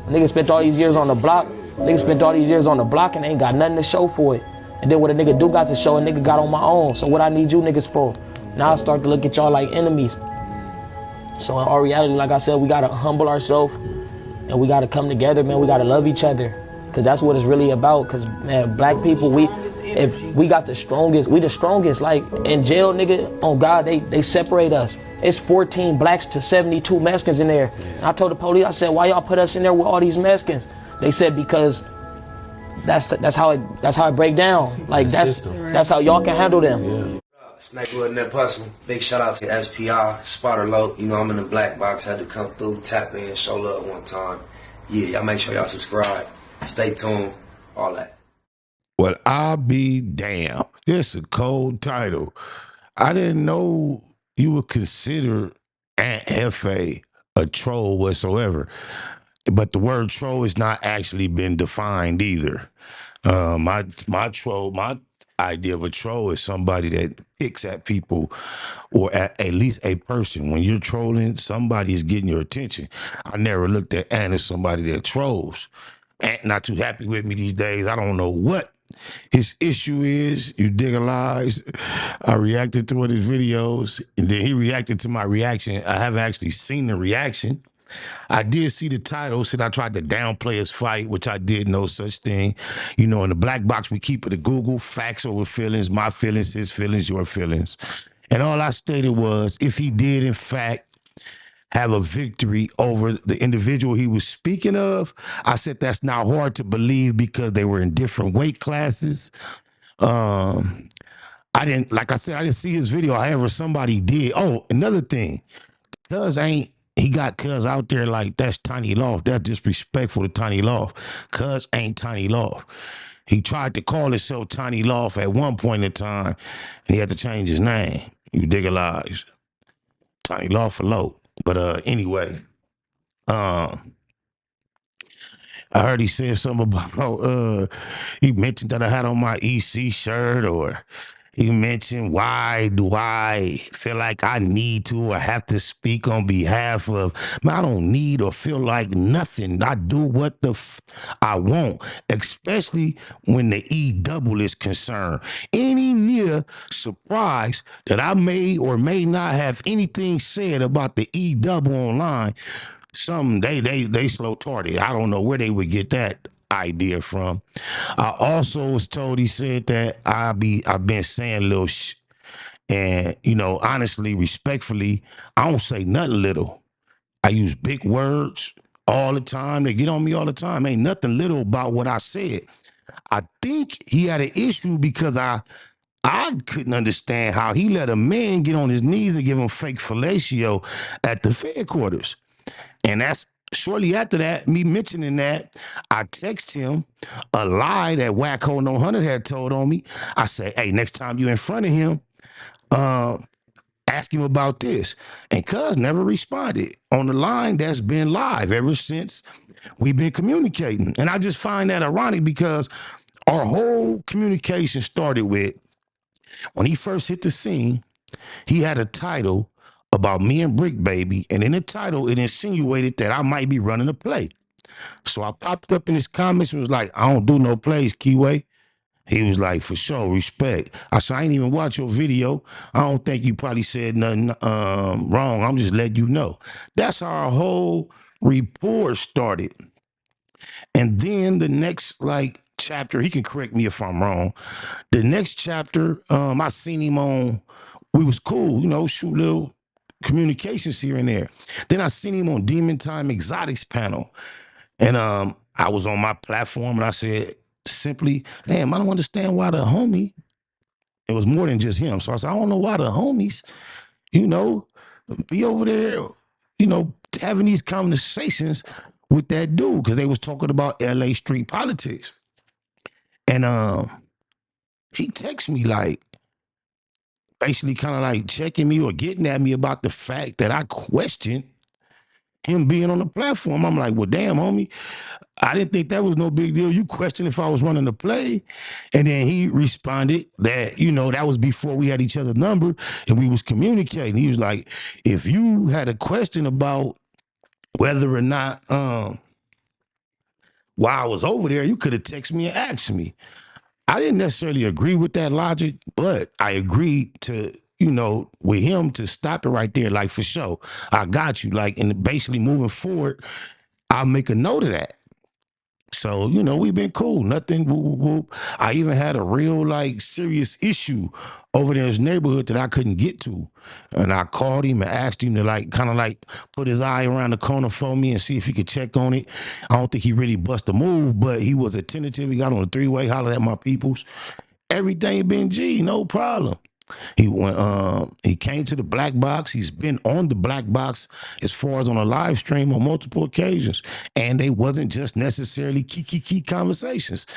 Niggas spent all these years on the block. Niggas spent all these years on the block and ain't got nothing to show for it. And then what a nigga do got to show, a nigga got on my own. So what I need you niggas for? Now I start to look at y'all like enemies. So in our reality, like I said, we gotta humble ourselves and we gotta come together, man. We gotta love each other. Cause that's what it's really about. Cause man, black people, if we got the strongest, we the strongest. Like in jail, nigga, on God, they separate us. It's 14 blacks to 72 Mexicans in there. And I told the police, I said, why y'all put us in there with all these Mexicans? They said because that's how it break down. Like that's how y'all can handle them. Yeah. Snakewood and that puzzle. Big shout out to SPI, Spotter Low. You know I'm in the black box, had to come through, tap in, show love one time. Yeah, y'all make sure y'all subscribe. Stay tuned, all that. Well, I'll be damned. It's a cold title. I didn't know you would consider Aunt Jefe a troll whatsoever. But the word troll has not actually been defined either. My idea of a troll is somebody that picks at people or at least a person. When you're trolling, somebody is getting your attention. I never looked at Ant as somebody that trolls. Ant not too happy with me these days. I don't know what his issue is. You dig a lies. I reacted to one of his videos and then he reacted to my reaction. I haven't actually seen the reaction. I did see the title, said I tried to downplay his fight, which I did no such thing. You know, in the black box, we keep it a Google, facts over feelings, my feelings, his feelings, your feelings. And all I stated was, if he did, in fact, have a victory over the individual he was speaking of, I said that's not hard to believe because they were in different weight classes. I didn't see his video. However, somebody did. Oh, another thing, he got Cuz out there like that's Tiny Loft. That's disrespectful to Tiny Loft. Cuz ain't Tiny Loft. He tried to call himself Tiny Loft at one point in time, and he had to change his name. You dig a lies. Tiny Loft for low. But anyway, I heard he said something about he mentioned that I had on my EC shirt, or he mentioned, why do I feel like I need to or have to speak on behalf of, man, I don't need or feel like nothing. I do what I want, especially when the E double is concerned. Any near surprise that I may or may not have anything said about the E double online, they slow tarded. I don't know where they would get that idea from. I also was told, he said that I've been saying little and you know, honestly, respectfully, I don't say nothing little. I use big words all the time. They get on me all the time. Ain't nothing little about what I said. I think he had an issue because I couldn't understand how he let a man get on his knees and give him fake fellatio at the Fed quarters. And that's shortly after that, me mentioning that, I text him a lie that Wacko No 100 had told on me. I say, hey, next time you in front of him, ask him about this. And Cuz never responded on the line that's been live ever since we've been communicating. And I just find that ironic because our whole communication started with, when he first hit the scene, he had a title about me and Brick Baby, and in the title, it insinuated that I might be running a play. So I popped up in his comments and was like, I don't do no plays, Keyway. He was like, for sure, respect. I said, I ain't even watch your video. I don't think you probably said nothing wrong. I'm just letting you know. That's how our whole rapport started. And then the next, chapter, he can correct me if I'm wrong. The next chapter, I seen him on, we was cool, you know, shoot little communications here and there. Then I seen him on Demon Time Exotics panel. And I was on my platform and I said simply, damn, I don't understand why the homie, it was more than just him. So I said, I don't know why the homies, you know, be over there, you know, having these conversations with that dude, because they was talking about LA street politics. And he texted me like, basically kind of like checking me or getting at me about the fact that I questioned him being on the platform. I'm like, well, damn, homie, I didn't think that was no big deal. You questioned if I was running the play. And then he responded that, you know, that was before we had each other's number and we was communicating. He was like, if you had a question about whether or not while I was over there, you could have texted me and asked me. I didn't necessarily agree with that logic, but I agreed to, with him to stop it right there. Like, for sure, I got you. Like, and basically moving forward, I'll make a note of that. So, we've been cool. Nothing. Whoop, whoop. I even had a real, like, serious issue over there in his neighborhood that I couldn't get to. And I called him and asked him to, like, kind of like put his eye around the corner for me and see if he could check on it. I don't think he really bust a move, but he was attentive. He got on a three-way, hollered at my peoples. Everything been G, no problem. He went. He came to the black box. He's been on the black box as far as on a live stream on multiple occasions, and they wasn't just necessarily key conversations.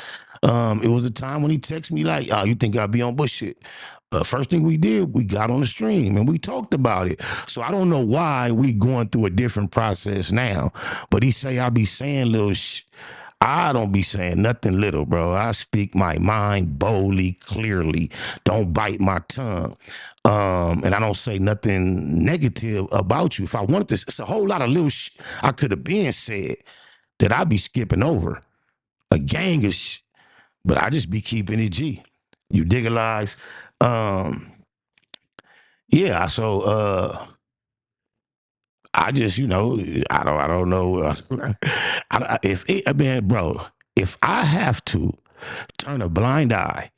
It was a time when he texted me like, "Oh, you think I'll be on bullshit?" First thing we did, we got on the stream and we talked about it. So I don't know why we going through a different process now, but he say I be saying little I don't be saying nothing little, bro. I speak my mind boldly, clearly. Don't bite my tongue. And I don't say nothing negative about you. If I wanted this, it's a whole lot of little I could have been said that I be skipping over. A gang of but I just be keeping it G. You digitalize. Yeah, so I just, I don't know. If I have to turn a blind eye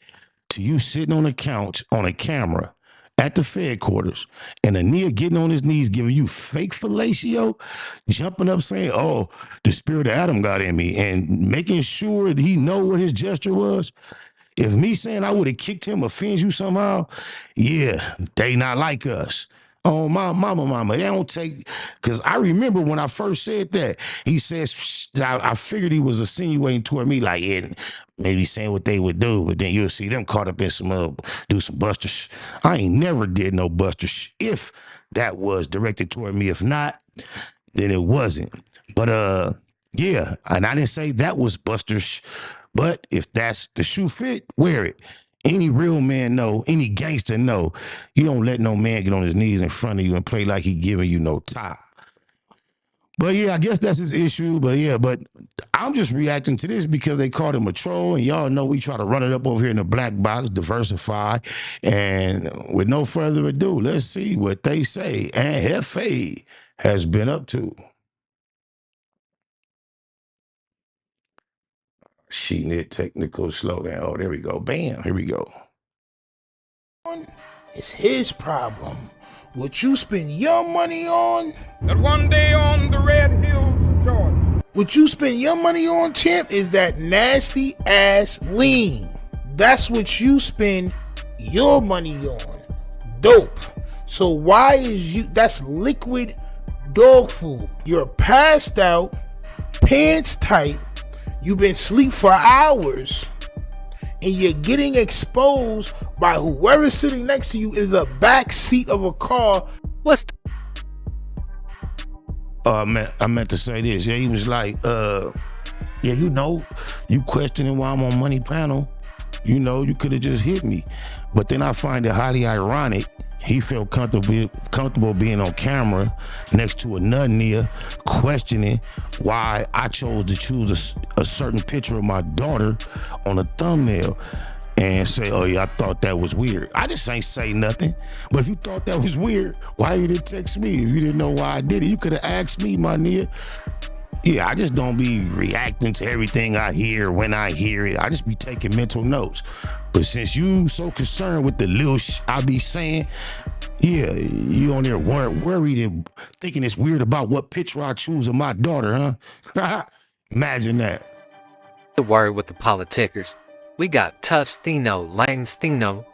to you sitting on a couch on a camera at the Fed quarters and a nigga getting on his knees giving you fake fellatio, jumping up saying, "Oh, the spirit of Adam got in me," and making sure that he know what his gesture was. If me saying I would have kicked him offends you somehow, yeah, they not like us. Oh, my mama, they don't take, because I remember when I first said that, he says, I figured he was insinuating toward me like, yeah, maybe saying what they would do, but then you'll see them caught up in some, do some busters. I ain't never did no busters if that was directed toward me. If not, then it wasn't. But, yeah, and I didn't say that was busters, but if that's the shoe fit, wear it. Any real man know, any gangster know, you don't let no man get on his knees in front of you and play like he giving you no top. But yeah, I guess that's his issue. But yeah, but I'm just reacting to this because they called him a troll, and y'all know we try to run it up over here in the black box, diversify. And with no further ado, let's see what they say. And Jefe has been up to. She need technical slowdown. Oh, there we go. Bam. Here we go. It's his problem. What you spend your money on? That one day on the red hills of Georgia. What you spend your money on, champ, is that nasty ass lean. That's what you spend your money on. Dope. So why is that's liquid dog food. You're passed out, pants tight, you've been asleep for hours, and you're getting exposed by whoever's sitting next to you in the back seat of a car. I meant to say this. Yeah, he was like, yeah, you questioning why I'm on Money Panel. You could have just hit me. But then I find it highly ironic. He felt comfortable being on camera next to another nigga questioning why I chose to choose a certain picture of my daughter on a thumbnail and say, "Oh yeah, I thought that was weird." I just ain't say nothing. But if you thought that was weird, why you didn't text me? If you didn't know why I did it, you could have asked me, my nigga. Yeah, I just don't be reacting to everything I hear when I hear it. I just be taking mental notes. But since you so concerned with the little I be saying, yeah, you on there worried and thinking it's weird about what picture I choose of my daughter, huh? Imagine that. Worried with the politicers. We got Tough Stino, Langstino,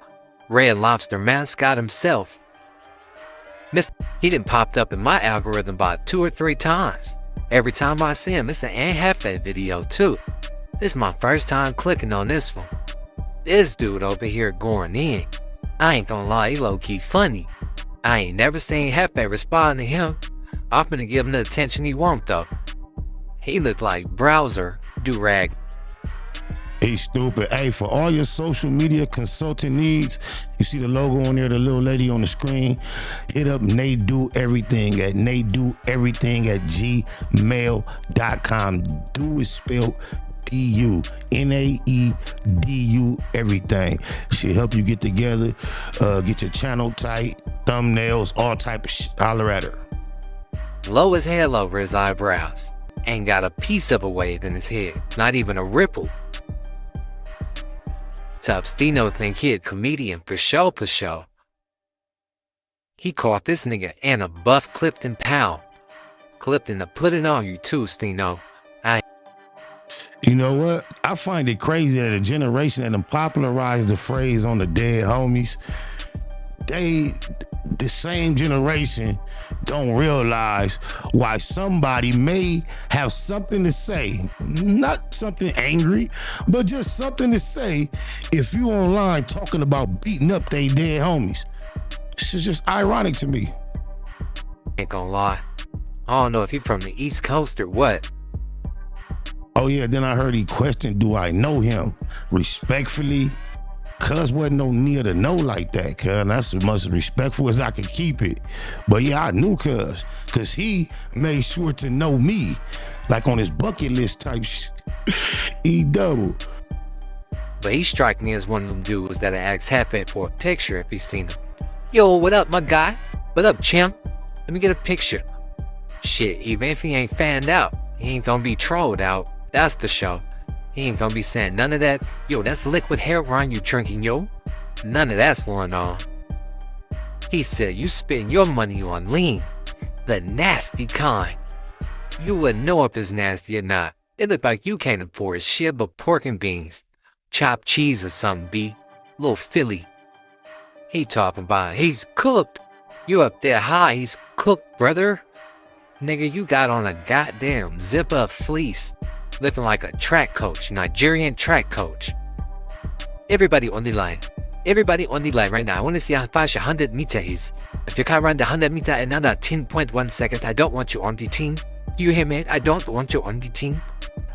Red Lobster mascot himself. He done popped up in my algorithm about 2 or 3 times. Every time I see him, it's an Jefe video too. This is my first time clicking on this one. This dude over here going in. I ain't gonna lie, he low-key funny. I ain't never seen Jefe respond to him. I'm finna give him the attention he want though. He looked like Browser do-rag. He's stupid. Hey, for all your social media consulting needs, you see the logo on there, the little lady on the screen. Hit up Nadedu Everything at nadedueverything@gmail.com. Do is spelled DU, NAEDU Everything. She'll help you get together, get your channel tight, thumbnails, all type of shit. Holler at her. Low as hell over his eyebrows. Ain't got a piece of a wave in his head, not even a ripple. Tubstino think he a comedian for show. He caught this nigga and a buff Clifton Powell. Clifton to put it on you too, Stino. You know what? I find it crazy that a generation that popularized the phrase on the dead homies, the same generation don't realize why somebody may have something to say, not something angry, but just something to say if you online talking about beating up they dead homies. This is just ironic to me. Ain't gonna lie. I don't know if he from the East Coast or what. Oh yeah, then I heard he questioned, do I know him? Respectfully, cuz wasn't no near to know like that, cuz. That's as much respectful as I could keep it. But yeah, I knew cuz he made sure to know me, like on his bucket list type shit. He doubled. But he strike me as one of them dudes that'll ask Jefe for a picture if he seen him. Yo, what up, my guy? What up, champ? Let me get a picture. Shit, even if he ain't fanned out, he ain't gonna be trolled out. That's the show. He ain't gonna be saying none of that. Yo, that's liquid heroin you drinking, yo. None of that's going on. He said you spend your money on lean, the nasty kind. You wouldn't know if it's nasty or not. It looked like you can't afford a shit but pork and beans, chopped cheese or something, B. Little Philly. He talking about he's cooked. You up there high, he's cooked, brother. Nigga, you got on a goddamn zip-up fleece. Looking like a track coach, Nigerian track coach. Everybody on the line. Everybody on the line right now. I want to see how fast your 100 meter is. If you can't run the 100 meter in another 10.1 seconds, I don't want you on the team. You hear me? I don't want you on the team.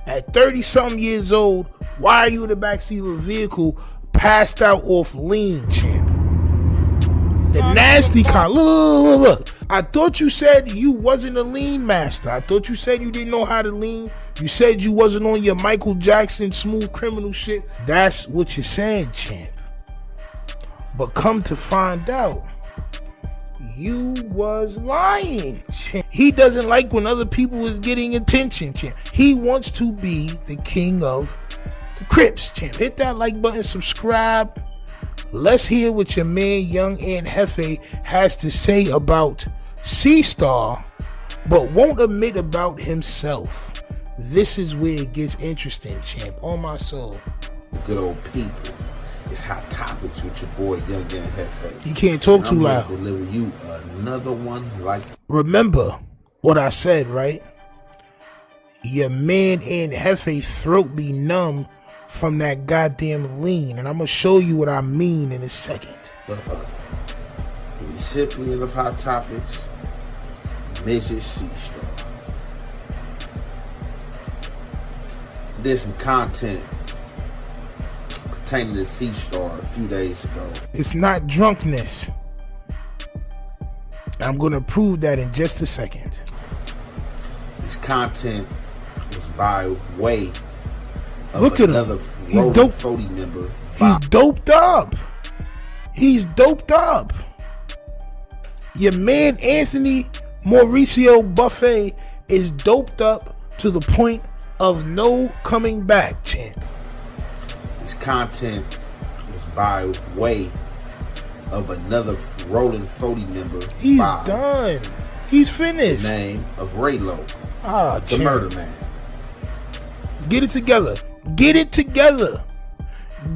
At 30-something years old, why are you in the backseat of a vehicle passed out off lean, champ? The nasty kind. Look. I thought you said you wasn't a lean master. I thought you said you didn't know how to lean. You said you wasn't on your Michael Jackson smooth criminal shit. That's what you said, champ. But come to find out, you was lying, champ. He doesn't like when other people is getting attention, champ. He wants to be the king of the Crips, champ. Hit that like button, subscribe. Let's hear what your man Young and Jefe has to say about C-Star, but won't admit about himself. This is where it gets interesting, champ. On my soul. Good old people. It's Hot Topics with your boy Young and Jefe. He can't talk too loud. I'm deliver you another one like. Remember what I said, right? Your man and Jefe's throat be numb from that goddamn lean, and I'm gonna show you what I mean in a second. The recipient of Hot Topics, Mrs. C-Star. Did some content pertaining to C-Star a few days ago. It's not drunkenness. I'm gonna prove that in just a second. This content was by way of look at another him. He's dope. member. He's doped up. He's doped up. Your man Anthony Mauricio Buffet is doped up to the point of no coming back, champ. This content was by way of another Rolling 40 member. He's Bob, done. He's finished. The name of Raylo, the champ. Murder man. Get it together. Get it together.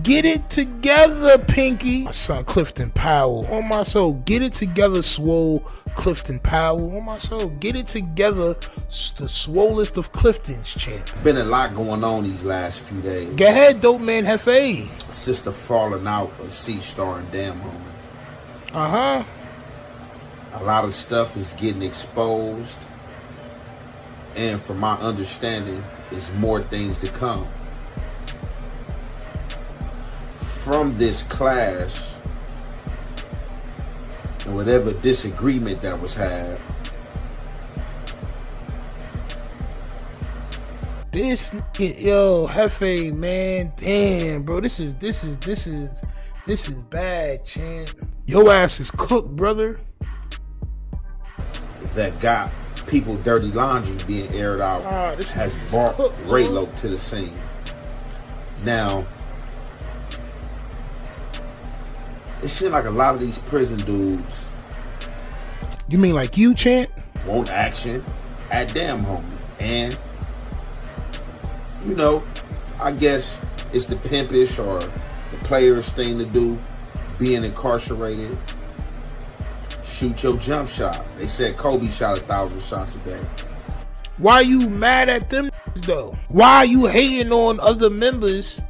Get it together, Pinky. My son Clifton Powell. On my soul. Get it together, Swole. Clifton Powell. On my soul. Get it together. The swollest of Cliftons, champ. Been a lot going on these last few days. Go ahead, dope man Jefe. Sister falling out of C-Star and Damn Homie. A lot of stuff is getting exposed. And from my understanding, there's more things to come. from this clash and whatever disagreement that was had, this yo Jefe, man, damn, bro, this is bad, champ. Your ass is cooked, brother. that got people dirty laundry being aired out has brought Raylo to the scene. Now, it seems like a lot of these prison dudes. You mean like you, champ? Want action at damn homie. And, you know, I guess it's the pimpish or the player's thing to do, being incarcerated. Shoot your jump shot. They said Kobe shot 1,000 shots a day. Why you mad at them though? Why are you hating on other members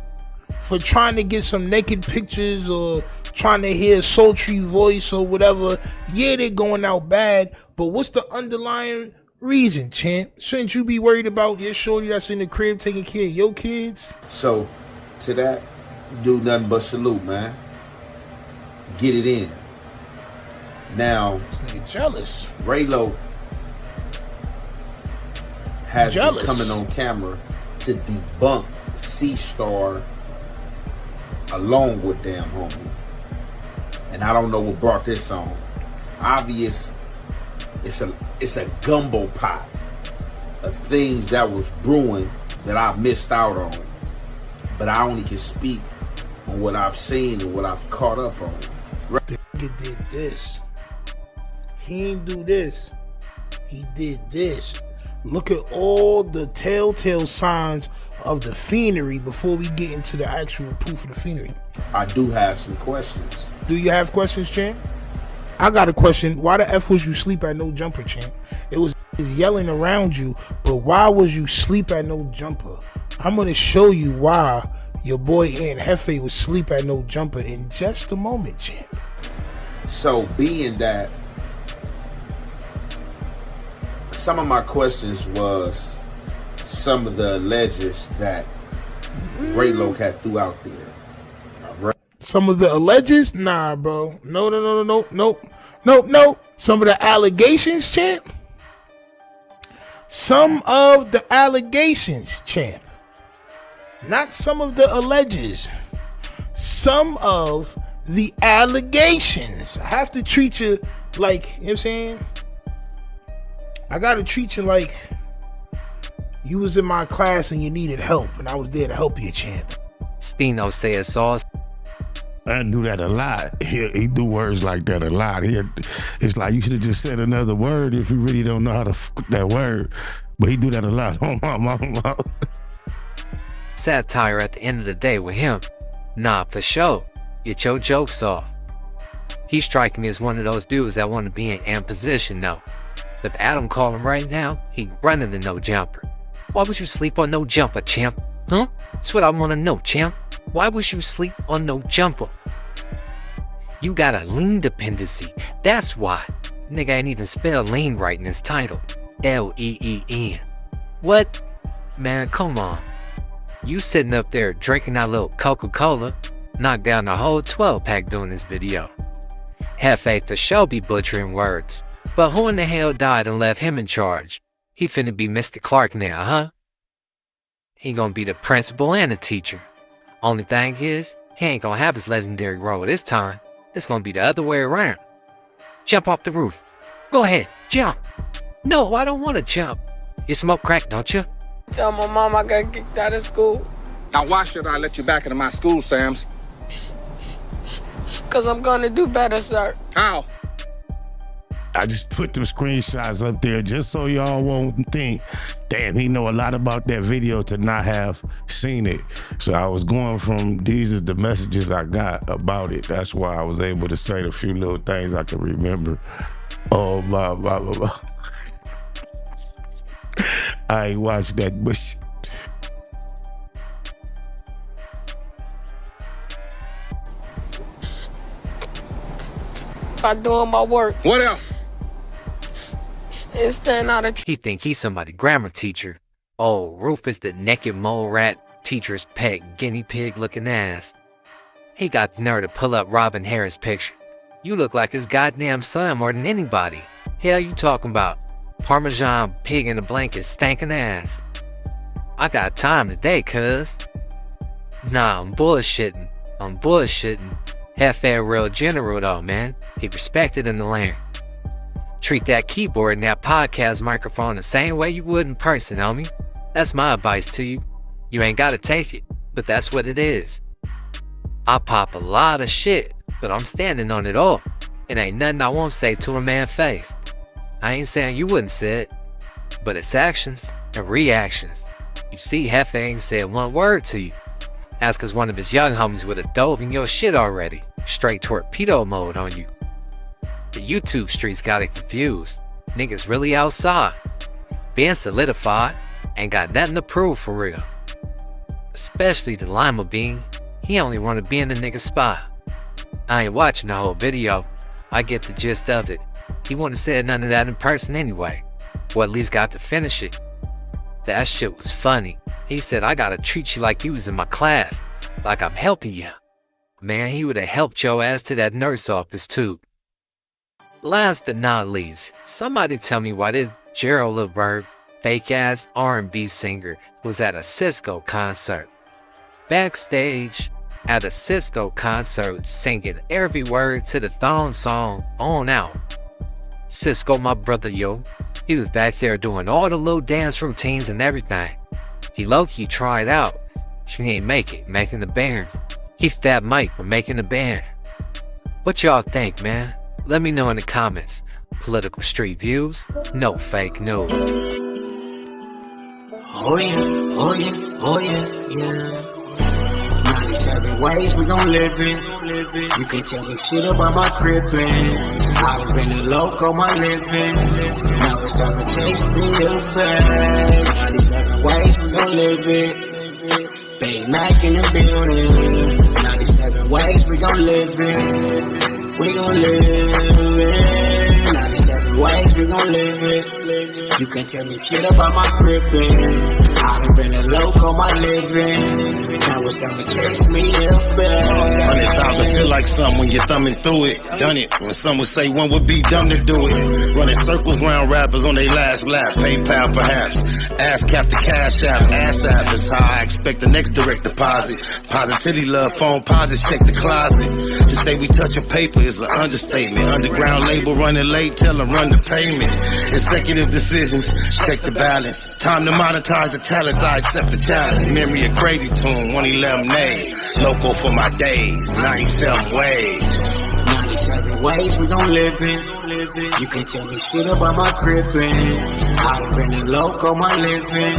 for trying to get some naked pictures or trying to hear a sultry voice or whatever? Yeah, they're going out bad, but what's the underlying reason, champ? Shouldn't you be worried about your shorty that's in the crib taking care of your kids? So, to that, do nothing but salute, man. Get it in. Now, This nigga jealous. Raylo has been Jealous. coming on camera to debunk C-Star along with damn homie. And I don't know what brought this on. Obvious, it's a gumbo pot of things that was brewing that I missed out on. But I only can speak on what I've seen and what I've caught up on. The nigga did this. He ain't do this. He did this. Look at all the telltale signs of the fiendry before we get into the actual proof of the fiendry. I do have some questions. Do you have questions, champ? I got a question. Why the F was you sleep at no jumper, champ? It was yelling around you, but why was you sleep at no jumper? I'm going to show you why your boy Aunt Jefe was sleep at no jumper in just a moment, champ. So being that some of my questions was some of the alleges that Raylo had threw out there. Some of the alleges? Nah, bro. No. Some of the allegations, champ. Some of the allegations, champ. Not some of the alleges. Some of the allegations. I have to treat you like, you know what I'm saying? I gotta treat you like you was in my class and you needed help, and I was there to help you, champ. Stino said sauce. I do that a lot. He do words like that a lot. It's like you should have just said another word if you really don't know how to that word. But he do that a lot. Oh my mama. Satire at the end of the day with him. Nah, for sure. Get your jokes off. He's striking me as one of those dudes that want to be in amp position though. If Adam called him right now, he running the no jumper. Why would you sleep on no jumper, champ? Huh? That's what I want to know, champ. Why would you sleep on no jumper? You got a lean dependency. That's why. Nigga ain't even spell lean right in his title. L-E-E-N. What? Man, come on. You sitting up there drinking that little Coca-Cola, knocked down the whole 12-pack doing this video. Jefe for sure be butchering words. But who in the hell died and left him in charge? He finna be Mr. Clark now, huh? He gonna be the principal and the teacher. Only thing is, he ain't gonna have his legendary role this time. It's gonna be the other way around. Jump off the roof. Go ahead, jump. No, I don't wanna jump. You smoke crack, don't you? Tell my mom I got kicked out of school. Now why should I let you back into my school, Sams? Cause I'm gonna do better, sir. How? I just put them screenshots up there just so y'all won't think, damn, he know a lot about that video to not have seen it. So I was going from, these is the messages I got about it. That's why I was able to say the few little things I could remember. Oh, blah, blah, blah, blah. I ain't watched that bush. By doing my work. What else? And staying out of He think he's somebody grammar teacher. Oh, Rufus the naked mole rat teacher's pet guinea pig looking ass. He got the nerve to pull up Robin Harris' picture. You look like his goddamn son more than anybody. Hell you talking about? Parmesan pig in a blanket stinking ass. I got time today, cuz. Nah, I'm bullshitting. Jefe a real general though, man. He respected in the land. Treat that keyboard and that podcast microphone the same way you would in person, homie. That's my advice to you. You ain't gotta take it, but that's what it is. I pop a lot of shit, but I'm standing on it all. It ain't nothing I won't say to a man's face. I ain't saying you wouldn't say it, but it's actions and reactions. You see, Jefe ain't said one word to you. That's cause one of his young homies would've dove in your shit already. Straight torpedo mode on you. The YouTube streets got it confused. Niggas really outside. Being solidified. Ain't got nothing to prove for real. Especially the Lima Bean. He only wanna be in the nigga's spot. I ain't watching the whole video. I get the gist of it. He wouldn't have said none of that in person anyway. Or at least got to finish it. That shit was funny. He said, I gotta treat you like you was in my class. Like I'm helping you. Man, he would've helped your ass to that nurse office too. Last but not least, somebody tell me why did Gerald LeBerg, fake-ass R&B singer, was at a Cisco concert. Backstage at a Cisco concert singing every word to the thong song on out. Cisco, my brother, yo. He was back there doing all the little dance routines and everything. He low-key tried out. She ain't make it, making the band. He fat Mike for making the band. What y'all think, man? Let me know in the comments. Political street views, no fake news. Oh yeah. 97 ways we gon' live it. You can tell me shit about my crippin'. I've been a loco my living. Now it's time to chase me a bag. 97 ways we gon' live it. Big Mac in the building. 97 ways we gon' live it. We gon' live it. 97 ways we gon' live it. You can tell me shit about my crippin'. I've been a loco my living. Now it's time to chase me up back. 100,000 feel like something when you're thumbing through it. Done it when some would say one would be dumb to do it. Running circles round rappers on their last lap. PayPal perhaps. Ass cap the cash app. Ass app is how I expect the next direct deposit. Positivity love phone posit. Check the closet. To say we touching paper is an understatement. Underground label running late. Tell them run the payment. Executive decisions. Check the balance. Time to monetize the talents. I accept the challenge. Memory a crazy tune. 111 names. Local for my days. 97 ways. 97 ways we gon' live it. You can tell me shit about my crippin'. I've been a loco my living.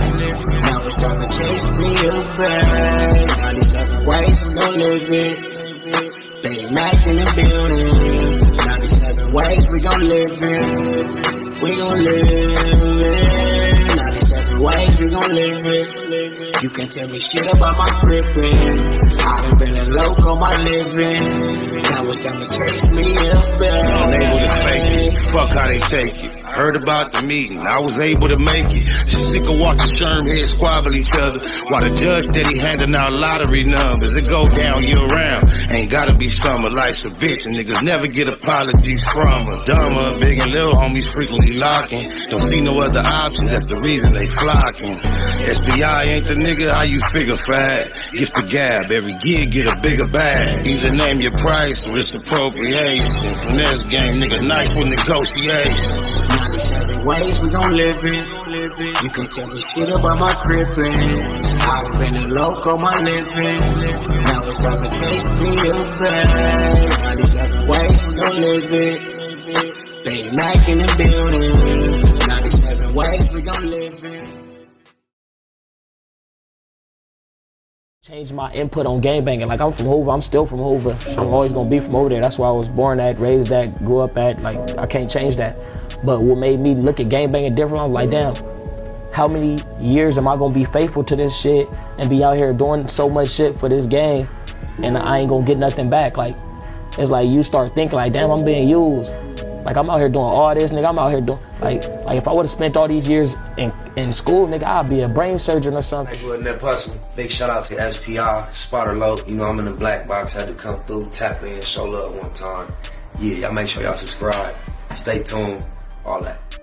Now it's time to chase me a bag. 97 ways we gon' live it. Big Mac in the building. 97 ways we gon' live it. We gon' live it. 97 ways we gon' live it. You can tell me shit about my crippin'. I've been a loco my living. Now it's time to chase me up back. Unable to fake it. Fuck how they take it. Heard about the meeting, I was able to make it. Just sick of watching Sherm heads squabble each other while the judge steady handing out lottery numbers. It go down year round. Ain't gotta be summer, life's a bitch, and niggas never get apologies from her. Dumber, big and little homies frequently locking. Don't see no other options, that's the reason they flocking. SPI ain't the nigga, how you figure fat? Gift the gab, every gig get a bigger bag. Either name your price or it's appropriation. Finesse game, nigga, nice with negotiations. 97 ways we gon' live it. You can tell me shit about my crippin'. I've been a loco my living. Now it's time to chase me a bag. 97 ways we gon' live it. Big Mac in the building. 97 ways we gon' live it. Change my input on gangbanging. Like, I'm from Hoover, I'm still from Hoover. I'm always gonna be from over there. That's where I was born at, raised at, grew up at. Like, I can't change that. But what made me look at gangbanging different, I was like, damn, how many years am I gonna be faithful to this shit and be out here doing so much shit for this gang and I ain't gonna get nothing back? Like, it's like you start thinking like, damn, I'm being used. Like, I'm out here doing all this, nigga. I'm out here doing, like if I would've spent all these years in school, nigga, I'll be a brain surgeon or something. Hey, wasn't that hustle? Big shout out to SPI, Spotter Low. You know, I'm in the black box, had to come through, tap in, show love one time. Yeah, y'all make sure y'all subscribe. Stay tuned, all that.